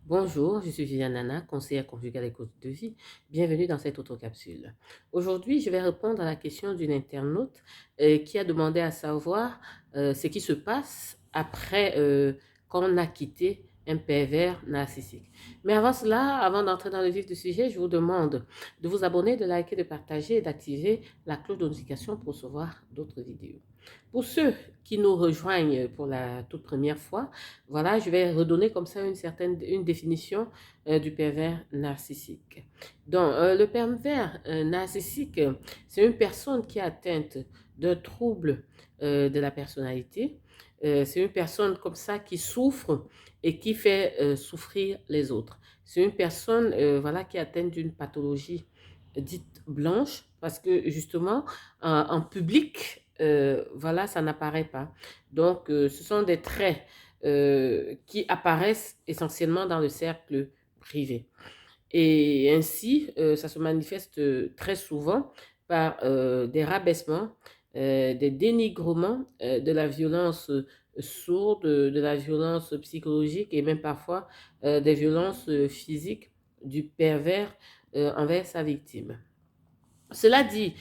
Bonjour, je suis Viviane Nana, conseillère conjugale et coach de vie. Bienvenue dans cette autre capsule. Aujourd'hui, je vais répondre à la question d'une internaute qui a demandé à savoir ce qui se passe après qu'on a quitté un pervers narcissique. Mais avant cela, avant d'entrer dans le vif du sujet, je vous demande de vous abonner, de liker, de partager et d'activer la cloche de notification pour recevoir d'autres vidéos. Pour ceux qui nous rejoignent pour la toute première fois, voilà, je vais redonner comme ça une définition du pervers narcissique. Donc, le pervers narcissique, c'est une personne qui est atteinte d'un trouble de la personnalité. C'est une personne comme ça qui souffre et qui fait souffrir les autres. C'est une personne voilà, qui est atteinte d'une pathologie dite blanche parce que justement, en public, voilà, ça n'apparaît pas. Donc, ce sont des traits qui apparaissent essentiellement dans le cercle privé. Et ainsi, ça se manifeste très souvent par des rabaissements, des dénigrements, de la violence sourde, de la violence psychologique et même parfois des violences physiques du pervers envers sa victime. Cela dit,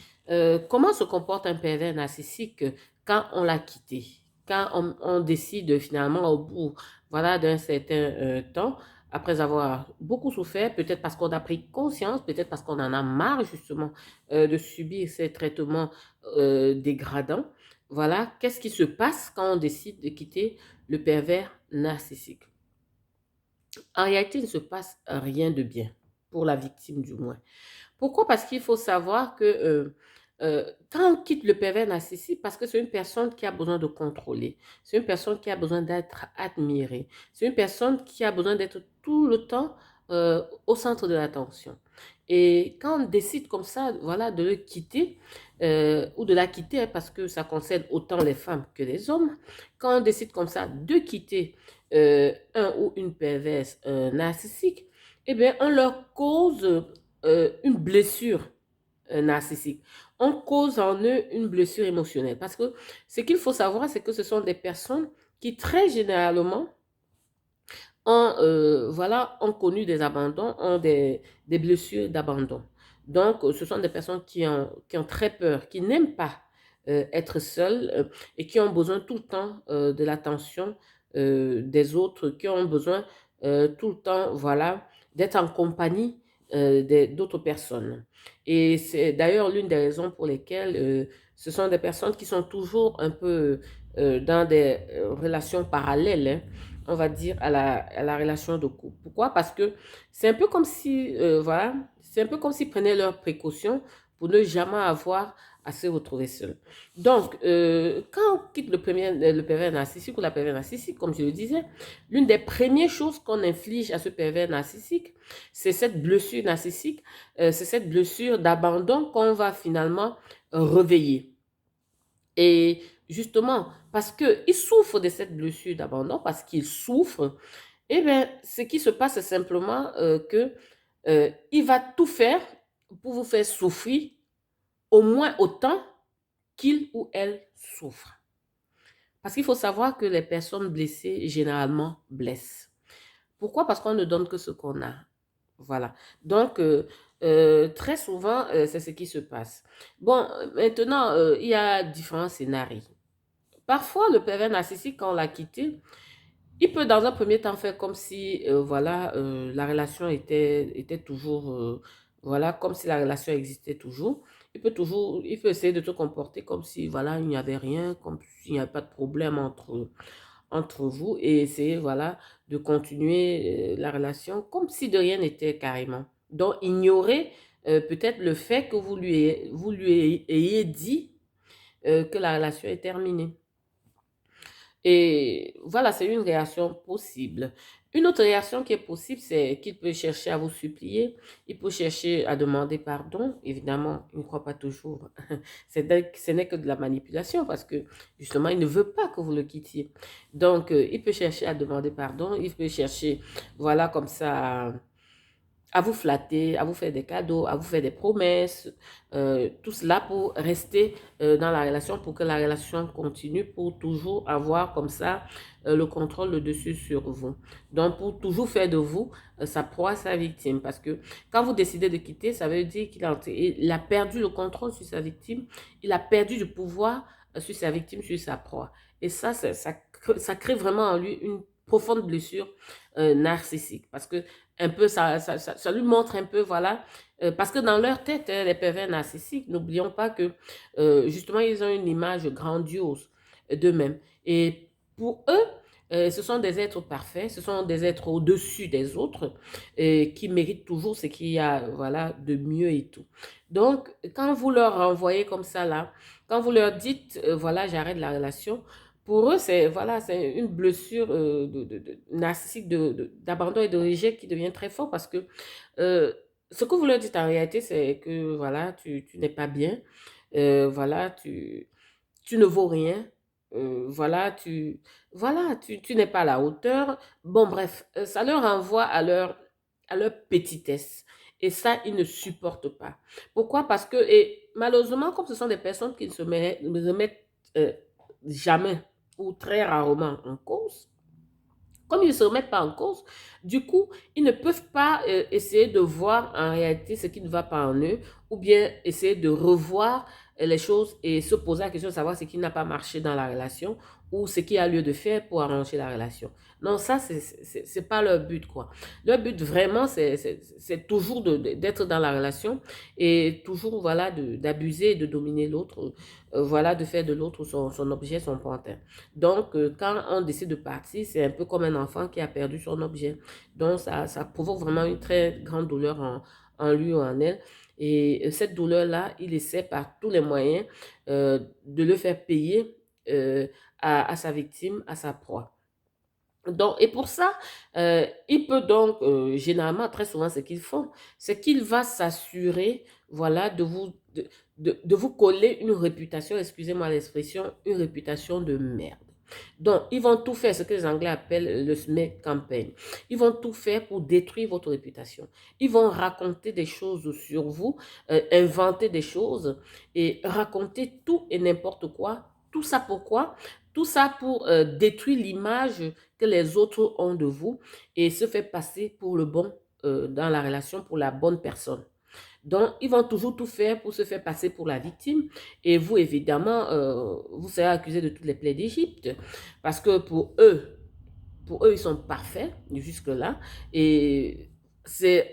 comment se comporte un pervers narcissique quand on l'a quitté, quand on décide finalement au bout voilà, d'un certain temps, après avoir beaucoup souffert, peut-être parce qu'on a pris conscience, peut-être parce qu'on en a marre justement de subir ces traitements dégradants. Voilà, qu'est-ce qui se passe quand on décide de quitter le pervers narcissique? En réalité, il ne se passe rien de bien, pour la victime du moins. Pourquoi? Parce qu'il faut savoir que quand on quitte le pervers narcissique, parce que c'est une personne qui a besoin de contrôler, c'est une personne qui a besoin d'être admirée, c'est une personne qui a besoin d'être tout le temps au centre de l'attention. Et quand on décide comme ça, voilà, de le quitter ou de la quitter, hein, parce que ça concerne autant les femmes que les hommes, quand on décide comme ça de quitter un ou une perverse narcissique, eh bien, on leur cause une blessure narcissique. On cause en eux une blessure émotionnelle. Parce que ce qu'il faut savoir, c'est que ce sont des personnes qui très généralement voilà, ont connu des abandons, ont des blessures d'abandon. Donc, ce sont des personnes qui ont très peur, qui n'aiment pas être seules et qui ont besoin tout le temps de l'attention des autres, qui ont besoin tout le temps, voilà, d'être en compagnie d'autres personnes. Et c'est d'ailleurs l'une des raisons pour lesquelles ce sont des personnes qui sont toujours un peu dans des relations parallèles, hein, on va dire, à la relation de couple. Pourquoi? Parce que c'est un peu comme si, voilà, c'est un peu comme s'ils prenaient leurs précautions pour ne jamais avoir à se retrouver seuls. Donc, quand on quitte le pervers narcissique ou la pervers narcissique, comme je le disais, l'une des premières choses qu'on inflige à ce pervers narcissique, c'est cette blessure narcissique, c'est cette blessure d'abandon qu'on va finalement réveiller. Et justement, parce qu'il souffre de cette blessure d'abandon, parce qu'il souffre, eh bien, ce qui se passe, c'est simplement que il va tout faire pour vous faire souffrir au moins autant qu'il ou elle souffre. Parce qu'il faut savoir que les personnes blessées, généralement, blessent. Pourquoi? Parce qu'on ne donne que ce qu'on a. Voilà. Donc, très souvent, c'est ce qui se passe. Bon, maintenant, il y a différents scénarios. Parfois, le pervers narcissique, quand on l'a quitté, il peut dans un premier temps faire comme si, voilà, la relation était toujours, voilà, comme si la relation existait toujours. Il peut essayer de se comporter comme si, voilà, il n'y avait rien, comme s'il n'y avait pas de problème entre vous et essayer, voilà, de continuer la relation comme si de rien n'était carrément. Donc, ignorer peut-être le fait que vous lui ayez dit que la relation est terminée. Et voilà, c'est une réaction possible. Une autre réaction qui est possible, c'est qu'il peut chercher à vous supplier, il peut chercher à demander pardon. Évidemment, il ne croit pas toujours. Ce n'est que de la manipulation parce que justement, il ne veut pas que vous le quittiez. Donc, il peut chercher à demander pardon, il peut chercher, voilà, comme ça, à vous flatter, à vous faire des cadeaux, à vous faire des promesses, tout cela pour rester dans la relation, pour que la relation continue, pour toujours avoir comme ça le contrôle, le dessus sur vous. Donc, pour toujours faire de vous sa proie, sa victime. Parce que quand vous décidez de quitter, ça veut dire il a perdu le contrôle sur sa victime, il a perdu du pouvoir sur sa victime, sur sa proie. Et ça crée vraiment en lui une profonde blessure narcissique. Parce que un peu, ça lui montre un peu, voilà, parce que dans leur tête, les pervers narcissiques, n'oublions pas que justement, ils ont une image grandiose d'eux-mêmes. Et pour eux, ce sont des êtres parfaits, ce sont des êtres au-dessus des autres qui méritent toujours ce qu'il y a, voilà, de mieux et tout. Donc, quand vous leur renvoyez comme ça là, quand vous leur dites, voilà, j'arrête la relation, pour eux, c'est voilà, c'est une blessure narcissique d'abandon et de rejet qui devient très fort parce que euh, ce que vous leur dites en réalité, c'est que voilà, tu n'es pas bien, voilà, tu ne vaux rien, tu n'es pas à la hauteur. Bon, bref, ça leur renvoie à leur petitesse. Et ça, ils ne supportent pas. Pourquoi? Parce que, et malheureusement, comme ce sont des personnes qui ne se remettent euh, jamais ou très rarement en cause, comme ils ne se remettent pas en cause, du coup, ils ne peuvent pas essayer de voir en réalité ce qui ne va pas en eux, ou bien essayer de revoir les choses et se poser la question de savoir ce qui n'a pas marché dans la relation, ou ce qui a lieu de faire pour arranger la relation. Non, ça, c'est pas leur but, quoi. Leur but, vraiment, c'est toujours d'être dans la relation et toujours, voilà, d'abuser et de dominer l'autre, voilà, de faire de l'autre son objet, son pantin. Donc, quand on décide de partir, c'est un peu comme un enfant qui a perdu son objet. Donc, ça provoque vraiment une très grande douleur en lui ou en elle. Et cette douleur-là, il essaie par tous les moyens de le faire payer à sa victime, à sa proie. Donc, et pour ça, il peut donc, généralement, très souvent, ce qu'ils font, c'est qu'il va s'assurer, voilà, de vous coller une réputation, excusez-moi l'expression, une réputation de merde. Donc, ils vont tout faire, ce que les Anglais appellent le smear campaign. Ils vont tout faire pour détruire votre réputation. Ils vont raconter des choses sur vous, inventer des choses et raconter tout et n'importe quoi. Tout ça pourquoi? Tout ça pour détruire l'image que les autres ont de vous et se faire passer pour le bon dans la relation, pour la bonne personne. Donc, ils vont toujours tout faire pour se faire passer pour la victime. Et vous, évidemment, vous serez accusé de toutes les plaies d'Égypte. Parce que pour eux, ils sont parfaits jusque-là. Et c'est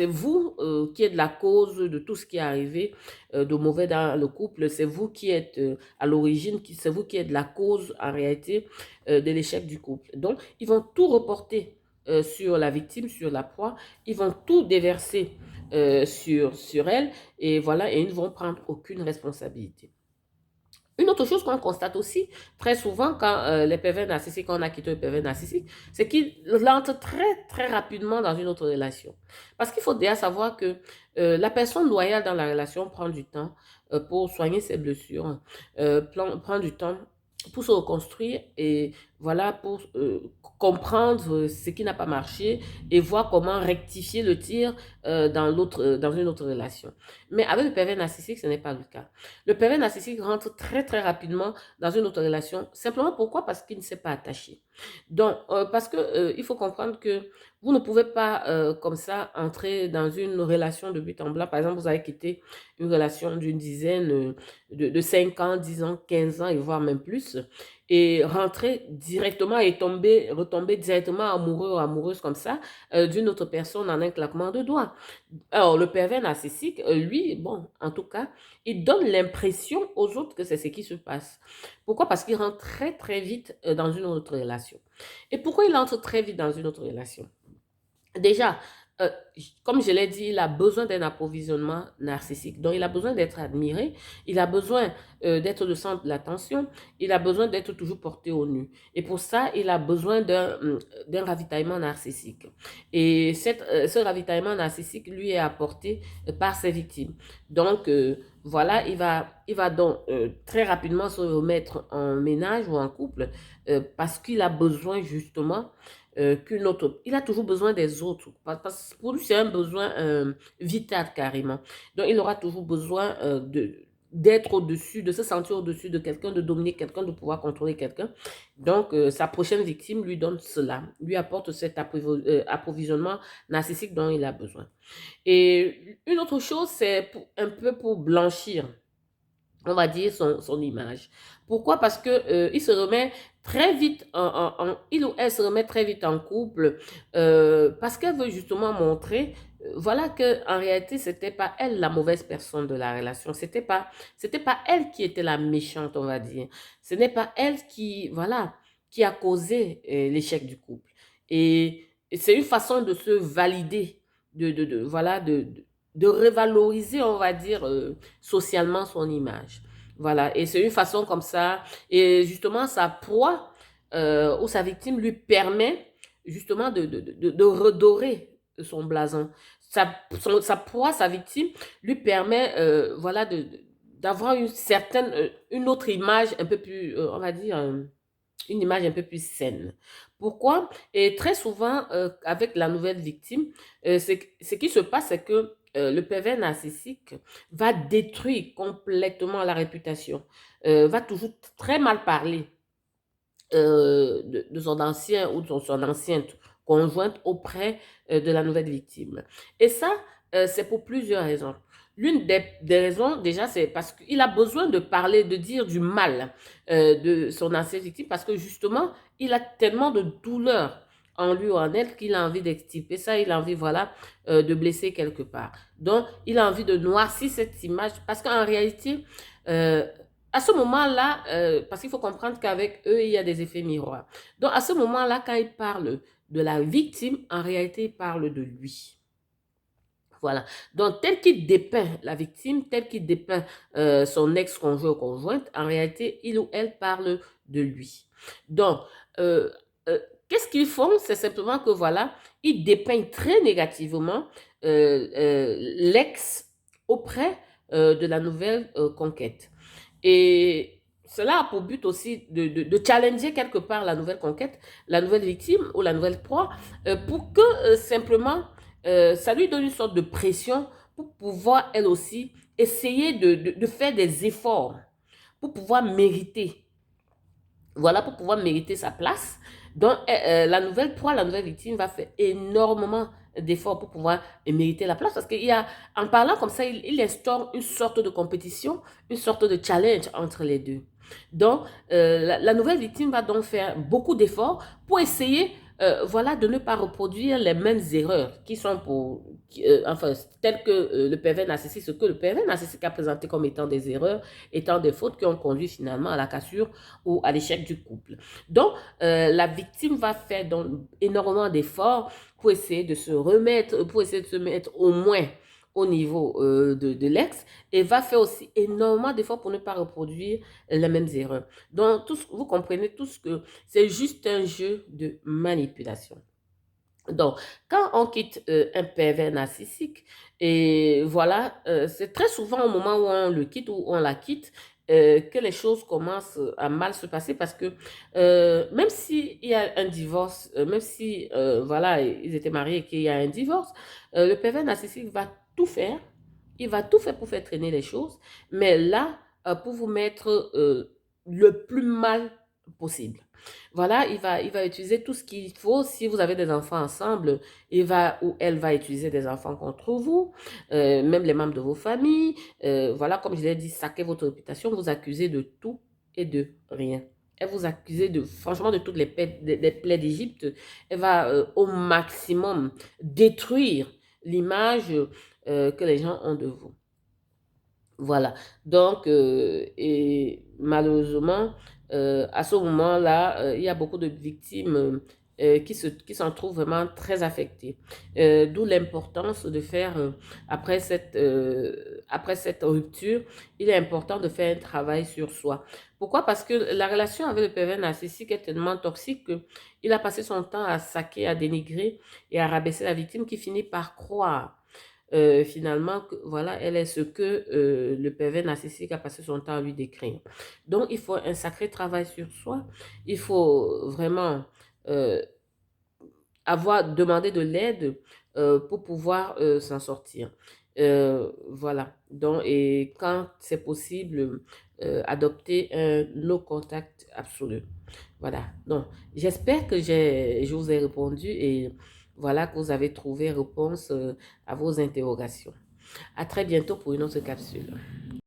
vous qui êtes la cause de tout ce qui est arrivé de mauvais dans le couple. C'est vous qui êtes à l'origine, c'est vous qui êtes la cause en réalité de l'échec du couple. Donc, ils vont tout reporter sur la victime, sur la proie. Ils vont tout déverser sur elle et voilà, et ils ne vont prendre aucune responsabilité. Une autre chose qu'on constate aussi très souvent quand les pervers narcissiques, quand on a quitté le pervers narcissique, c'est qu'ils entrent très très rapidement dans une autre relation. Parce qu'il faut déjà savoir que la personne loyale dans la relation prend du temps pour soigner ses blessures, prend du temps pour se reconstruire et voilà, pour comprendre ce qui n'a pas marché et voir comment rectifier le tir dans une autre relation. Mais avec le pervers narcissique, ce n'est pas le cas. Le pervers narcissique rentre très très rapidement dans une autre relation. Simplement pourquoi? Parce qu'il ne s'est pas attaché. Donc, parce que il faut comprendre que vous ne pouvez pas comme ça entrer dans une relation de but en blanc. Par exemple, vous avez quitté une relation d'une dizaine de 5 ans, 10 ans, 15 ans et voire même plus et rentrer directement et retomber directement amoureux ou amoureuse comme ça d'une autre personne en un claquement de doigts. Alors, le pervers narcissique, lui, bon, en tout cas, il donne l'impression aux autres que c'est ce qui se passe. Pourquoi? Parce qu'il rentre très, très vite dans une autre relation. Et pourquoi il entre très vite dans une autre relation? Déjà, euh, comme je l'ai dit, il a besoin d'un approvisionnement narcissique. Donc, il a besoin d'être admiré, il a besoin d'être le centre de l'attention, il a besoin d'être toujours porté au nu. Et pour ça, il a besoin d'un ravitaillement narcissique. Et ce ravitaillement narcissique lui est apporté par ses victimes. Donc, voilà, il va donc très rapidement se remettre en ménage ou en couple parce qu'il a besoin justement qu'une autre. Il a toujours besoin des autres. Parce que pour lui, c'est un besoin vital carrément. Donc, il aura toujours besoin d'être au-dessus, de se sentir au-dessus de quelqu'un, de dominer quelqu'un, de pouvoir contrôler quelqu'un. Donc, sa prochaine victime lui donne cela, lui apporte cet approvisionnement narcissique dont il a besoin. Et une autre chose, c'est un peu pour blanchir, on va dire, son image. Pourquoi? Parce que il se remet très vite, il ou elle se remet très vite en couple parce qu'elle veut justement montrer, voilà que en réalité, c'était pas elle la mauvaise personne de la relation. C'était pas elle qui était la méchante, on va dire. Ce n'est pas elle qui, voilà, qui a causé l'échec du couple. Et c'est une façon de se valider, voilà, de revaloriser, on va dire, socialement son image. Voilà, et c'est une façon comme ça. Et justement, sa proie ou sa victime lui permet justement de redorer son blason. Sa proie, sa victime, lui permet voilà, d'avoir une certaine, une autre image un peu plus, on va dire, une image un peu plus saine. Pourquoi? Et très souvent, avec la nouvelle victime, ce qui se passe, c'est que le pervers narcissique va détruire complètement la réputation, va toujours très mal parler de son ancien ou de son ancienne conjointe auprès de la nouvelle victime. Et ça, c'est pour plusieurs raisons. L'une des raisons, déjà, c'est parce qu'il a besoin de parler, de dire du mal de son ancienne victime, parce que justement, il a tellement de douleur en lui ou en elle qu'il a envie d'extirper ça, il a envie, voilà, de blesser quelque part. Donc, il a envie de noircir cette image, parce qu'en réalité, à ce moment-là, parce qu'il faut comprendre qu'avec eux, il y a des effets miroirs. Donc, à ce moment-là, quand il parle de la victime, en réalité, il parle de lui. Voilà. Donc, tel qu'il dépeint la victime, tel qu'il dépeint son ex-conjoint ou conjointe, en réalité, il ou elle parle de lui. Donc, euh, euh, qu'est-ce qu'ils font? C'est simplement que, voilà, ils dépeignent très négativement l'ex auprès de la nouvelle conquête. Et cela a pour but aussi de challenger quelque part la nouvelle conquête, la nouvelle victime ou la nouvelle proie, pour que simplement ça lui donne une sorte de pression pour pouvoir elle aussi essayer de faire des efforts pour pouvoir mériter, voilà, pour pouvoir mériter sa place. Donc, la nouvelle proie, la nouvelle victime va faire énormément d'efforts pour pouvoir mériter la place parce qu'il y a, en parlant comme ça, il instaure une sorte de compétition, une sorte de challenge entre les deux. Donc, la nouvelle victime va donc faire beaucoup d'efforts pour essayer, voilà, de ne pas reproduire les mêmes erreurs qui sont enfin, telles que le pervers narcissique, ce que le pervers narcissique a présenté comme étant des erreurs, étant des fautes qui ont conduit finalement à la cassure ou à l'échec du couple. Donc, la victime va faire donc énormément d'efforts pour essayer de se remettre, pour essayer de se mettre au moins au niveau de l'ex et va faire aussi énormément d'efforts pour ne pas reproduire les mêmes erreurs. Donc, vous comprenez tous que c'est juste un jeu de manipulation. Donc, quand on quitte un pervers narcissique, et voilà, c'est très souvent au moment où on le quitte ou on la quitte que les choses commencent à mal se passer parce que même s'il y a un divorce, même si voilà, ils étaient mariés et qu'il y a un divorce, le pervers narcissique va tout faire, il va tout faire pour faire traîner les choses, mais là, pour vous mettre le plus mal possible. Voilà, il va utiliser tout ce qu'il faut. Si vous avez des enfants ensemble, il va ou elle va utiliser des enfants contre vous, même les membres de vos familles. Voilà, comme je l'ai dit, saquer votre réputation, vous accuser de tout et de rien. Elle vous accuse de, franchement, de toutes les plaies d'Égypte. Elle va au maximum détruire l'image que les gens ont de vous. Voilà. Donc, et malheureusement, à ce moment-là, il y a beaucoup de victimes qui s'en trouvent vraiment très affectées. D'où l'importance de faire, après cette rupture, il est important de faire un travail sur soi. Pourquoi? Parce que la relation avec le pervers narcissique est tellement toxique qu'il a passé son temps à saquer, à dénigrer et à rabaisser la victime qui finit par croire finalement, voilà, elle est ce que le pervers narcissique a passé son temps à lui décrire. Donc, il faut un sacré travail sur soi. Il faut vraiment demander de l'aide pour pouvoir s'en sortir. Voilà. Donc, et quand c'est possible, adopter un no contact absolu. Voilà. Donc, j'espère que je vous ai répondu et voilà que vous avez trouvé réponse à vos interrogations. À très bientôt pour une autre capsule.